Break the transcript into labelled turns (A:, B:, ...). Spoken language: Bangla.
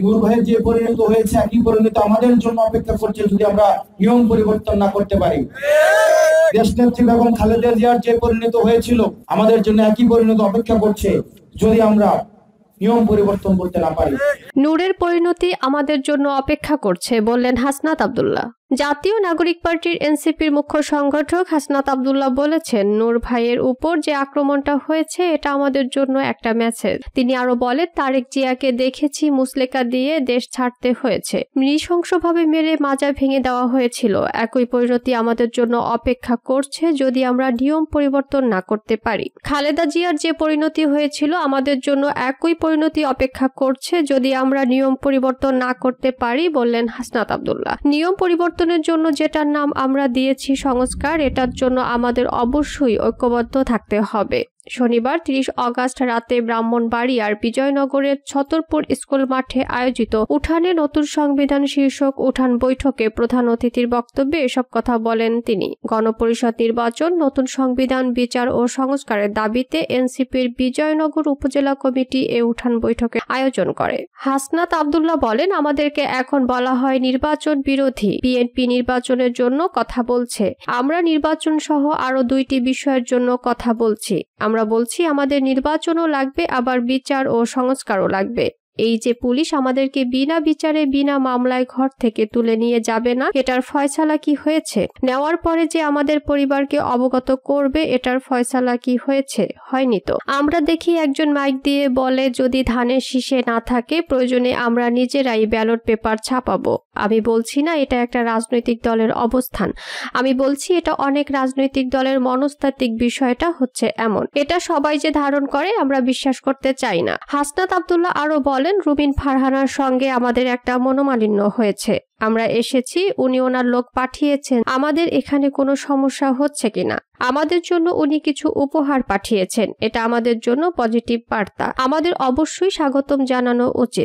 A: নূর ভাইয়ের যে পরিণত হয়েছে একই পরিণত আমাদের জন্য অপেক্ষা করছে যদি আমরা নিয়ম পরিবর্তন না করতে পারি। দেশনেত্রী বেগম খালেদা জিয়ার যে পরিণত হয়েছিল আমাদের জন্য একই পরিণত অপেক্ষা করছে যদি আমরা নিয়ম পরিবর্তন করতে না পারি।
B: নূরের পরিণতি আমাদের জন্য অপেক্ষা করছে বললেন হাসনাত আব্দুল্লাহ। জাতীয় নাগরিক পার্টির এনসিপির মুখ্য সংগঠক হাসনাত আব্দুল্লাহ বলেছেন, নূর ভাইয়ের উপর যে আক্রমণটা হয়েছে এটা আমাদের জন্য একটা মেসেজ। তিনি আরো বলেন, তারেক জিয়াকে দেখেছি মুসলেকা দিয়ে দেশ ছাড়তে হয়েছে, নৃশংসভাবে মেরে মাজা ভেঙে দেওয়া হয়েছিল। একই পরিণতি আমাদের জন্য অপেক্ষা করছে যদি আমরা নিয়ম পরিবর্তন না করতে পারি। খালেদা জিয়ার যে পরিণতি হয়েছিল আমাদের জন্য একই পরিণতি অপেক্ষা করছে যদি আমরা নিয়ম পরিবর্তন না করতে পারি বললেন হাসনাত আব্দুল্লাহ। নিয়ম পরিবর্তনের জন্য যেটার নাম আমরা দিয়েছি সংস্কার, এটার জন্য আমাদের অবশ্যই ঐক্যবদ্ধ থাকতে হবে। শনিবার 30 অগস্ট রাতে ব্রাহ্মণবাড়িয়ার বিজয়নগরের ছতরপুর স্কুল মাঠে আয়োজিত উঠানে নতুন সংবিধান শীর্ষক উঠান বৈঠকে প্রধান অতিথির বক্তব্যে এসব কথা বলেন তিনি। গণপরিষদ নির্বাচন, নতুন সংবিধান, বিচার ও সংস্কারের দাবিতে এনসিপির বিজয়নগর উপজেলা কমিটি এ উঠান বৈঠকের আয়োজন করে। হাসনাত আব্দুল্লাহ বলেন, আমাদেরকে এখন বলা হয় নির্বাচন বিরোধী। বিএনপি নির্বাচনের জন্য কথা বলছে, আমরা নির্বাচন সহ আরো 2টি বিষয়ের জন্য কথা বলছি। আমরা বলছি আমাদের নির্বাচনও লাগবে, আবার বিচার ও সংস্কারও লাগবে। এই যে পুলিশ আমাদেরকে বিনা বিচারে বিনা মামলায় ঘর থেকে তুলে নিয়ে যাবে না, এটার ফয়সালা কি হয়েছে? নেওয়ার পরে যে আমাদের পরিবারকে অবগত করবে, এটার ফয়সালা কি হয়েছে? হয়নি তো। আমরা দেখি একজন মাইক দিয়ে বলে যদি ধানের শীষে না থাকে প্রয়োজনে আমরা নিজেরাই ব্যালট পেপার ছাপাবো। আমি বলছি না এটা একটা রাজনৈতিক দলের অবস্থান, আমি বলছি এটা অনেক রাজনৈতিক দলের মনস্তাত্ত্বিক বিষয়টা হচ্ছে এমন। এটা সবাই যে ধারণ করে আমরা বিশ্বাস করতে চাই না। হাসনাত আব্দুল্লাহ আরো বলেন, রুবিন ফারহানার সঙ্গে আমাদের একটা মনোমালিন্য হয়েছে, আমরা এসেছি, উনি ওনার লোক পাঠিয়েছেন, আমাদের এখানে কোনো সমস্যা হচ্ছে কিনা। আমাদের জন্য উনি কিছু উপহার পাঠিয়েছেন, এটা আমাদের জন্য পজিটিভ বার্তা, আমাদের অবশ্যই স্বাগতম জানানো উচিত।